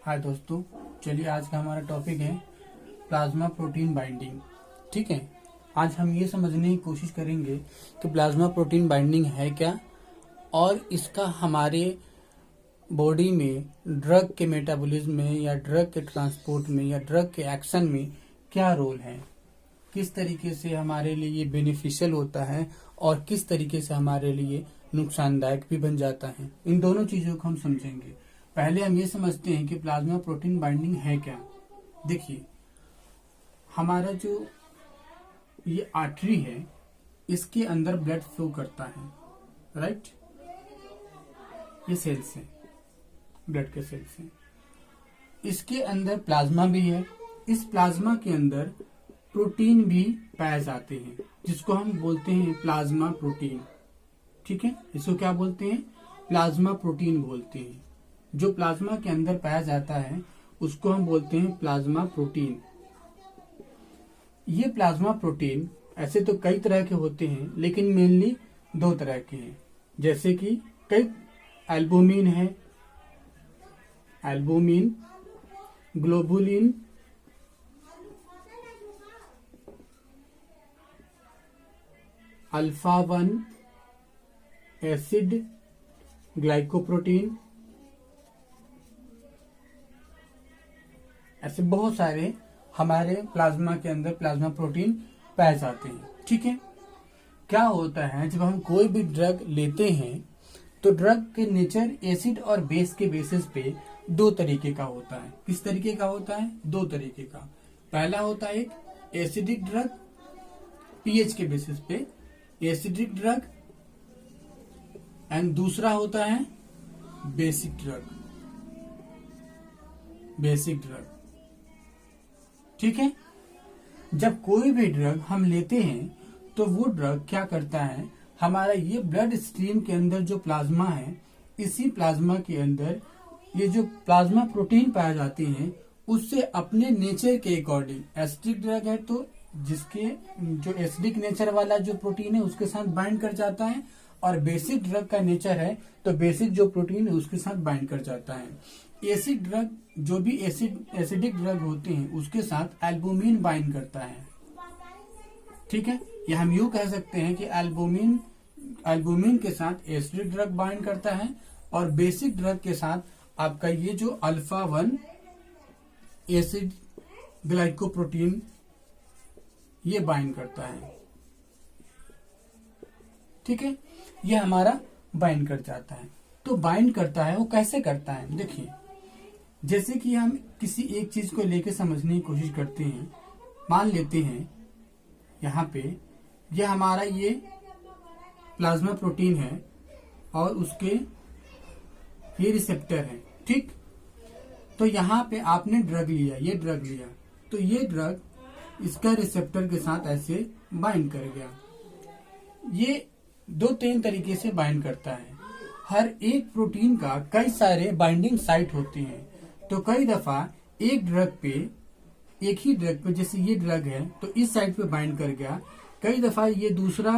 हाय दोस्तों, चलिए आज का हमारा टॉपिक है प्लाज्मा प्रोटीन बाइंडिंग। ठीक है, आज हम ये समझने की कोशिश करेंगे कि प्लाज्मा प्रोटीन बाइंडिंग है क्या और इसका हमारे बॉडी में ड्रग के मेटाबॉलिज्म में या ड्रग के ट्रांसपोर्ट में या ड्रग के एक्शन में क्या रोल है, किस तरीके से हमारे लिए ये बेनिफिशियल होता है और किस तरीके से हमारे लिए नुकसानदायक भी बन जाता है। इन दोनों चीजों को हम समझेंगे। पहले हम ये समझते हैं कि प्लाज्मा प्रोटीन बाइंडिंग है क्या। देखिए, हमारा जो ये आर्टरी है इसके अंदर ब्लड फ्लो करता है, राइट। ये सेल्स है, ब्लड के सेल्स हैं। इसके अंदर प्लाज्मा भी है। इस प्लाज्मा के अंदर प्रोटीन भी पाए जाते हैं जिसको हम बोलते हैं प्लाज्मा प्रोटीन। ठीक है, इसको क्या बोलते हैं? प्लाज्मा प्रोटीन बोलते हैं। जो प्लाज्मा के अंदर पाया जाता है उसको हम बोलते हैं प्लाज्मा प्रोटीन। ये प्लाज्मा प्रोटीन ऐसे तो कई तरह के होते हैं, लेकिन मेनली दो तरह के हैं। जैसे कि कई एल्बुमिन है, albumin, globulin, alpha 1 acid glycoprotein, ऐसे बहुत सारे हमारे प्लाज्मा के अंदर प्लाज्मा प्रोटीन पाए जाते हैं। ठीक है, क्या होता है जब हम कोई भी ड्रग लेते हैं तो ड्रग के नेचर एसिड और बेस के बेसिस पे दो तरीके का होता है। किस तरीके का होता है? दो तरीके का। पहला होता है एक एसिडिक ड्रग, पीएच के बेसिस पे एसिडिक ड्रग, एंड दूसरा होता है बेसिक ड्रग, बेसिक ड्रग। ठीक है, जब कोई भी ड्रग हम लेते हैं तो वो ड्रग क्या करता है, हमारा ये ब्लड स्ट्रीम के अंदर जो प्लाज्मा है, इसी प्लाज्मा के अंदर ये जो प्लाज्मा प्रोटीन पाए जाते हैं उससे अपने नेचर के अकॉर्डिंग, एसिडिक ड्रग है तो जिसके जो एसिडिक नेचर वाला जो प्रोटीन है उसके साथ बाइंड कर जाता है, और बेसिक ड्रग का नेचर है तो बेसिक जो प्रोटीन है उसके साथ बाइंड कर जाता है। एसिड ड्रग, जो भी एसिडिक ड्रग होते हैं उसके साथ एल्बुमिन बाइंड करता है। ठीक है, या हम यूं कह सकते हैं कि एल्बुमिन के साथ एसिडिक ड्रग बाइंड करता है और बेसिक ड्रग के साथ आपका ये जो अल्फा 1 एसिड ग्लाइकोप्रोटीन ये बाइंड करता है। ठीक है, ये हमारा बाइंड कर जाता है। तो बाइंड करता है वो कैसे करता है? देखिए, जैसे कि हम किसी एक चीज को लेके समझने की कोशिश करते हैं। मान लेते हैं यहाँ पे ये हमारा ये प्लाज्मा प्रोटीन है और उसके ये रिसेप्टर है। ठीक, तो यहाँ पे आपने ड्रग लिया, ये ड्रग लिया, तो ये ड्रग इसका रिसेप्टर के साथ ऐसे बाइंड कर गया। ये 2-3 तरीके से बाइंड करता है। हर एक प्रोटीन का कई सारे बाइंडिंग साइट होते हैं, तो कई दफा एक ही ड्रग पे जैसे ये ड्रग है तो इस साइट पे बाइंड कर गया, कई दफा ये दूसरा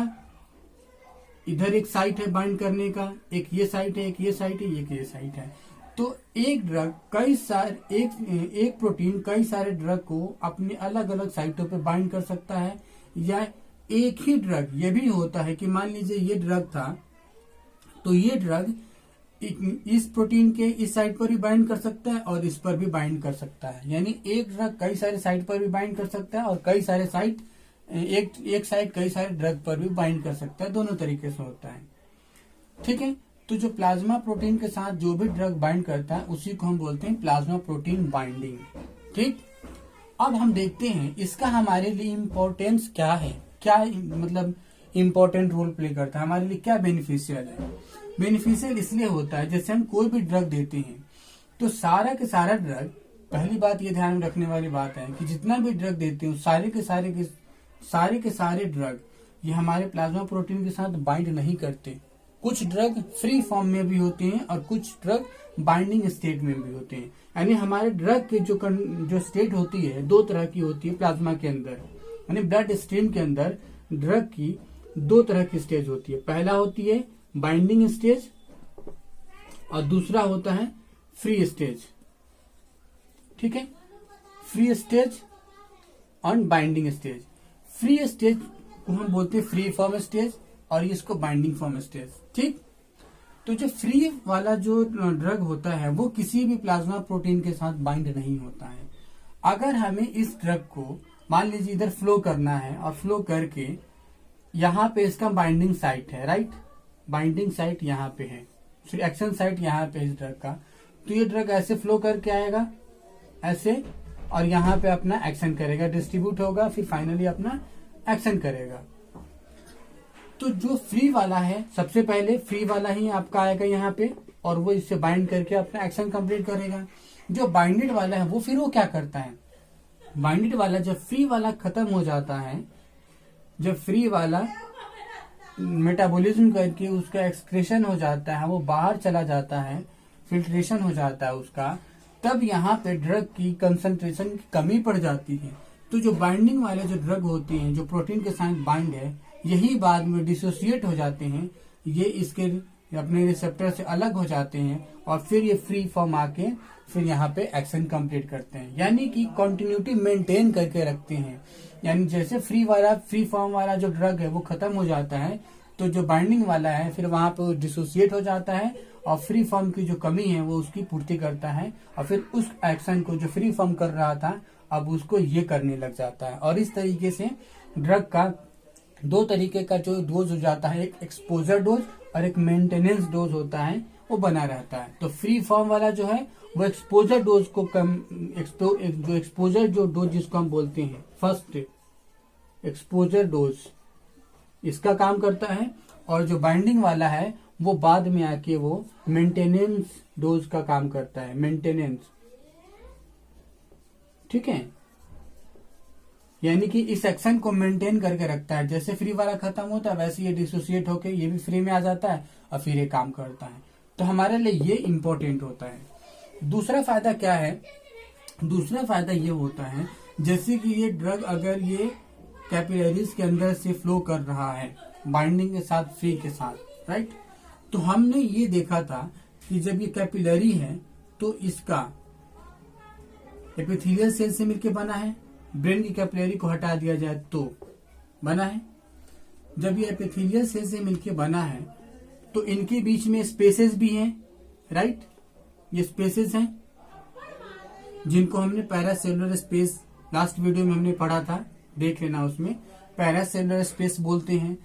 इधर एक साइट है बाइंड करने का, एक ये साइट है, एक ये साइट है, एक ये साइट है। तो एक ड्रग एक प्रोटीन कई सारे ड्रग को अपने अलग अलग साइटों पे बाइंड कर सकता है। या एक ही ड्रग ये भी होता है कि मान लीजिए ये ड्रग था तो ये ड्रग इस प्रोटीन के इस साइट पर भी बाइंड कर सकता है और इस पर भी बाइंड कर सकता है। यानी एक ड्रग कई सारे साइट पर भी बाइंड कर सकता है और कई सारे साइट एक साइट कई सारे ड्रग पर भी बाइंड कर सकता है। दोनों तरीके से होता है। ठीक है, तो जो प्लाज्मा प्रोटीन के साथ जो भी ड्रग बाइंड करता है उसी को हम बोलते हैं प्लाज्मा प्रोटीन बाइंडिंग। ठीक, अब हम देखते हैं इसका हमारे लिए इम्पोर्टेंस क्या है, क्या मतलब इम्पोर्टेंट रोल प्ले करता है, हमारे लिए क्या बेनिफिशियल है। बेनिफिशियल इसलिए होता है जैसे हम कोई भी ड्रग देते हैं तो सारा के सारा ड्रग, पहली बात ये ध्यान में रखने वाली बात है कि जितना भी ड्रग देते हैं सारे के सारे ड्रग ये हमारे प्लाज्मा प्रोटीन के साथ बाइंड नहीं करते। कुछ ड्रग फ्री फॉर्म में भी होते हैं और कुछ ड्रग बाइंडिंग स्टेट में भी होते हैं। यानी हमारे ड्रग के जो स्टेट होती है दो तरह की होती है प्लाज्मा के अंदर, यानी ब्लड स्ट्रीम के अंदर ड्रग की दो तरह की स्टेज होती है। पहला होती है बाइंडिंग स्टेज और दूसरा होता है फ्री स्टेज। ठीक है, फ्री स्टेज और बाइंडिंग स्टेज। फ्री स्टेज को हम बोलते हैं फ्री फॉर्म स्टेज और इसको बाइंडिंग फॉर्म स्टेज। ठीक, तो जो फ्री वाला जो ड्रग होता है वो किसी भी प्लाज्मा प्रोटीन के साथ बाइंड नहीं होता है। अगर हमें इस ड्रग को मान लीजिए इधर फ्लो करना है और फ्लो करके यहाँ पे इसका बाइंडिंग साइट है, राइट, बाइंडिंग साइट यहाँ पे है, एक्शन साइट यहाँ पे इस ड्रग का, तो ये ड्रग ऐसे फ्लो करके आएगा ऐसे और यहाँ पे अपना एक्शन करेगा, डिस्ट्रीब्यूट होगा, फिर फाइनली अपना एक्शन करेगा। तो जो फ्री वाला है सबसे पहले फ्री वाला ही आपका आएगा यहाँ पे और वो इससे बाइंड करके अपना एक्शन कंप्लीट करेगा। जो बाइंडेड वाला है वो फिर वो क्या करता है, बाइंडेड वाला जब फ्री वाला खत्म हो जाता है, जब फ्री वाला मेटाबॉलिज्म करके उसका एक्सक्रेशन हो जाता है, वो बाहर चला जाता है, फिल्ट्रेशन हो जाता है उसका, तब यहाँ पे ड्रग की कंसंट्रेशन की कमी पड़ जाती है। तो जो बाइंडिंग वाले जो ड्रग होते हैं जो प्रोटीन के साथ बाइंड है, यही बाद में डिसोसिएट हो जाते हैं, ये इसके अपने रिसेप्टर से अलग हो जाते हैं और फिर ये फ्री फॉर्म आके फिर यहाँ पे एक्शन कंप्लीट करते हैं, यानी कि कंटिन्यूटी मेंटेन करके रखते हैं। यानी जैसे फ्री फॉर्म वाला जो ड्रग है वो खत्म हो जाता है, तो जो बाइंडिंग वाला है फिर वहां पे डिसोसिएट हो जाता है और फ्री फॉर्म की जो कमी है वो उसकी पूर्ति करता है और फिर उस एक्शन को जो फ्री फॉर्म कर रहा था अब उसको ये करने लग जाता है। और इस तरीके से ड्रग का दो तरीके का जो डोज हो जाता है, एक एक्सपोजर डोज और एक मेंटेनेंस डोज होता है, वो बना रहता है। तो फ्री फॉर्म वाला जो है वो एक्सपोजर डोज को कम, जो एक्सपोजर जो डोज जिसको हम बोलते हैं फर्स्ट एक्सपोजर डोज, इसका काम करता है, और जो बाइंडिंग वाला है वो बाद में आके वो मेंटेनेंस डोज का काम करता है, मेंटेनेंस। ठीक है, यानी कि इस एक्शन को मेंटेन करके रखता है। जैसे फ्री वाला खत्म होता है वैसे ये डिसोसिएट होके ये भी फ्री में आ जाता है और फिर ये काम करता है। तो हमारे लिए ये इंपॉर्टेंट होता है। दूसरा फायदा क्या है, दूसरा फायदा ये होता है जैसे कि ये ड्रग अगर ये कैपिलरीज के अंदर से फ्लो कर रहा है बाइंडिंग के साथ, फ्री के साथ, राइट, तो हमने ये देखा था कि जब ये कैपिलरी है तो इसका एपिथेलियल सेल से मिलकर बना है, ब्रेन की कैपिलरी को हटा दिया जाए तो बना है। जब ये एपिथेलियल सेल से मिलकर बना है तो इनके बीच में स्पेसेस भी हैं, राइट, ये स्पेसेस हैं जिनको हमने पैरासेलुलर स्पेस लास्ट वीडियो में हमने पढ़ा था, देख लेना, उसमें पैरासेलुलर स्पेस बोलते हैं।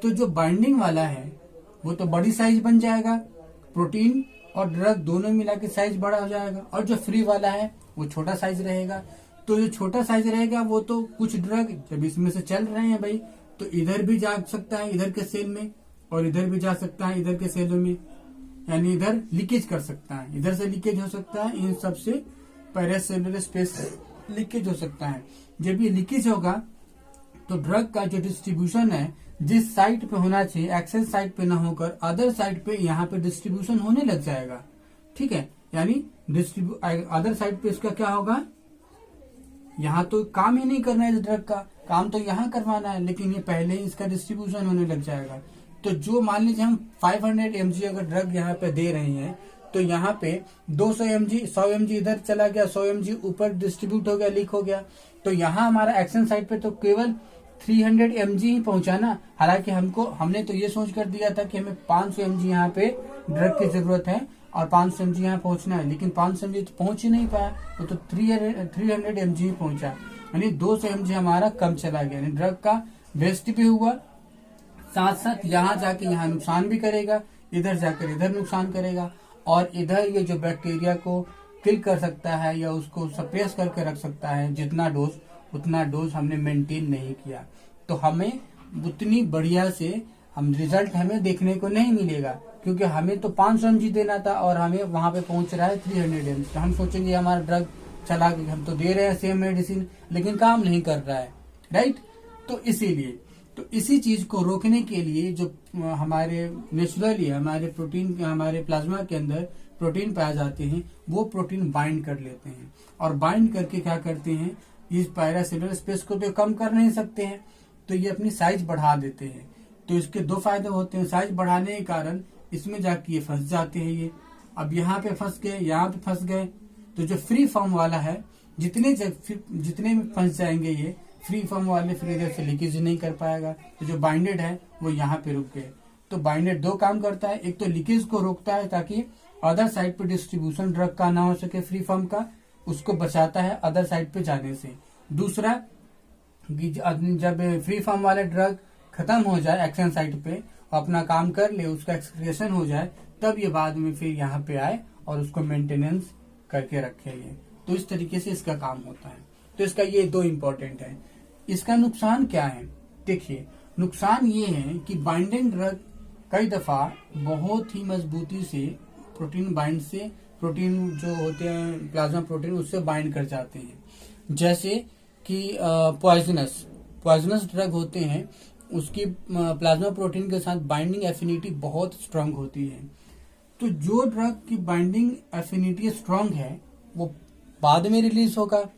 तो जो बाइंडिंग वाला है वो तो बड़ी साइज बन जाएगा, प्रोटीन और ड्रग दोनों मिला के साइज बड़ा हो जाएगा, और जो फ्री वाला है वो छोटा साइज रहेगा। तो जो छोटा साइज रहेगा वो तो कुछ ड्रग जब इसमें से चल रहे हैं भाई तो इधर भी जा सकता है इधर के सेल में और इधर भी जा सकता है इधर के सेलों में, यानी इधर लीकेज कर सकता है, इधर से लीकेज हो सकता है, इन सब से पैरासेलुलर स्पेस लीकेज हो सकता है। जब ये लीकेज होगा तो ड्रग का जो डिस्ट्रीब्यूशन है जिस साइट पे होना चाहिए एक्शन साइट पे ना होकर अदर साइट पे यहाँ पे डिस्ट्रीब्यूशन होने लग जाएगा। ठीक है, यानी अदर साइट पे इसका क्या होगा, यहाँ तो काम ही नहीं करना है इस ड्रग का, काम तो यहाँ करवाना है, लेकिन ये पहले ही इसका डिस्ट्रीब्यूशन होने लग जाएगा। तो जो मान लीजिए हम 500 mg अगर ड्रग यहाँ पे दे रहे हैं तो यहाँ पे 200 mg 100 mg इधर चला गया, 100 mg ऊपर डिस्ट्रीब्यूट हो गया, लीक हो गया, तो यहाँ हमारा एक्शन साइट पे तो केवल 300 mg ही पहुंचा ना। हालांकि हमने तो ये सोच कर दिया था कि हमें 500 mg यहाँ पे ड्रग की जरूरत है और 500 mg यहाँ पहुंचना है, लेकिन 500 mg तो पहुंच ही नहीं पाया, वो तो 300 mg ही पहुंचा, यानी 200 mg हमारा कम चला गया, यानी ड्रग का वेस्ट भी हुआ, साथ साथ यहाँ जाके यहाँ नुकसान भी करेगा, इधर जाकर इधर नुकसान करेगा, और इधर ये जो बैक्टीरिया को किल कर सकता है या उसको सप्रेस करके रख सकता है जितना डोज, उतना डोज हमने मेंटेन नहीं किया, तो हमें उतनी बढ़िया से हम रिजल्ट हमें देखने को नहीं मिलेगा, क्योंकि हमें तो 500 mg देना था और हमें वहां पे पहुंच रहा है 300 mg। तो हम सोचेंगे हमारा ड्रग चला गया, हम तो दे रहे हैं सेम मेडिसिन लेकिन काम नहीं कर रहा है, राइट। तो इसीलिए तो इसी चीज को रोकने के लिए जो हमारे नेचुरली हमारे प्रोटीन हमारे प्लाज्मा के अंदर प्रोटीन पाए जाते हैं वो प्रोटीन बाइंड कर लेते हैं, और बाइंड करके क्या करते हैं, इस पैरासेलुलर स्पेस को तो कम कर नहीं सकते हैं, तो ये अपनी साइज बढ़ा देते हैं। तो इसके दो फायदे होते हैं, साइज बढ़ाने के कारण इसमें जाके ये फंस जाते हैं, ये अब यहाँ पे फंस गए, यहाँ पे फंस गए, तो जो फ्री फॉर्म वाला है, जितने में फंस जाएंगे ये फ्री फॉर्म वाले, फिर इधर से लीकेज नहीं कर पाएगा। तो जो बाइंडेड है वो यहाँ पे रुक गए। तो बाइंडेड दो काम करता है, एक तो लीकेज को रोकता है ताकि अदर साइड पे डिस्ट्रीब्यूशन ड्रग का ना हो सके, फ्री फॉर्म का, उसको बचाता है अदर साइड पे जाने से। दूसरा, जब फ्री फॉर्म वाले ड्रग खत्म हो जाए एक्शन साइट पे, अपना काम कर ले, उसका एक्सक्रीशन हो जाए, तब ये बाद में फिर यहाँ पे आए और उसको मेंटेनेंस करके रखे ये। तो इस तरीके से इसका काम होता है। तो इसका ये दो इम्पोर्टेंट है। इसका नुकसान क्या है? देखिए, नुकसान ये है कि बाइंडिंग ड्रग कई दफा बहुत ही मजबूती से प्रोटीन बाइंड से, प्रोटीन जो होते हैं प्लाज्मा प्रोटीन, उससे बाइंड कर जाते हैं। जैसे कि पॉइजनस ड्रग होते हैं, उसकी प्लाज्मा प्रोटीन के साथ बाइंडिंग एफिनिटी बहुत स्ट्रांग होती है। तो जो ड्रग की बाइंडिंग एफिनिटी स्ट्रांग है वो बाद में रिलीज होगा,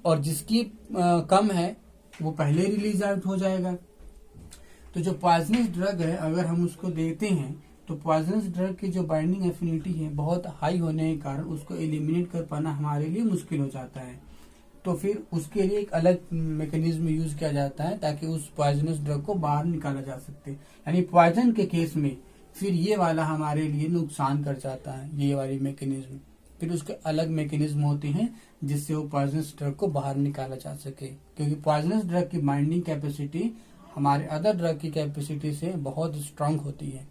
और जिसकी कम है वो पहले रिलीज आउट हो जाएगा। तो जो पॉइजनस ड्रग है, अगर हम उसको देखते हैं तो पॉइजनस ड्रग की जो बाइंडिंग एफिनिटी है बहुत हाई होने के कारण उसको एलिमिनेट कर पाना हमारे लिए मुश्किल हो जाता है। तो फिर उसके लिए एक अलग मैकेनिज्म यूज किया जाता है ताकि उस पॉइजनस ड्रग को बाहर निकाला जा सकते। यानी पॉइजन के केस में फिर ये वाला हमारे लिए नुकसान कर जाता है, ये वाली मैकेनिज्म। फिर उसके अलग मैकेनिज्म होते हैं जिससे वो पॉइजनस ड्रग को बाहर निकाला जा सके, क्योंकि पॉइजनस ड्रग की बाइंडिंग कैपेसिटी हमारे अदर ड्रग की कैपेसिटी से बहुत स्ट्रांग होती है।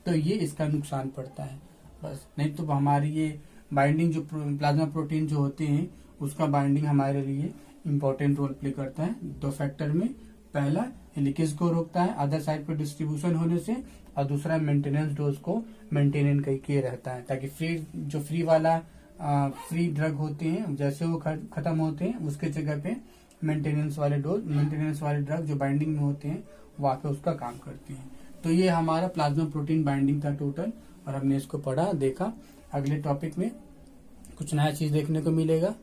तो ये इसका नुकसान पड़ता है बस। नहीं तो हमारी ये बाइंडिंग जो प्लाज्मा प्रोटीन जो होते हैं उसका बाइंडिंग हमारे लिए इम्पोर्टेंट रोल प्ले करता है दो फैक्टर में। पहला, लीकेज को रोकता है अदर साइड पर डिस्ट्रीब्यूशन होने से, और दूसरा मेंटेनेंस डोज को मेंटेन करके रहता है ताकि फ्री वाला फ्री ड्रग होते हैं जैसे वो खत्म होते हैं उसके जगह पे मेंटेनेंस वाले ड्रग जो बाइंडिंग में होते हैं वो आके उसका काम करते हैं। तो ये हमारा प्लाज्मा प्रोटीन बाइंडिंग था टोटल, और हमने इसको पढ़ा देखा। अगले टॉपिक में कुछ नया चीज देखने को मिलेगा।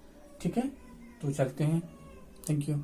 ठीक है, तो चलते हैं। Thank you.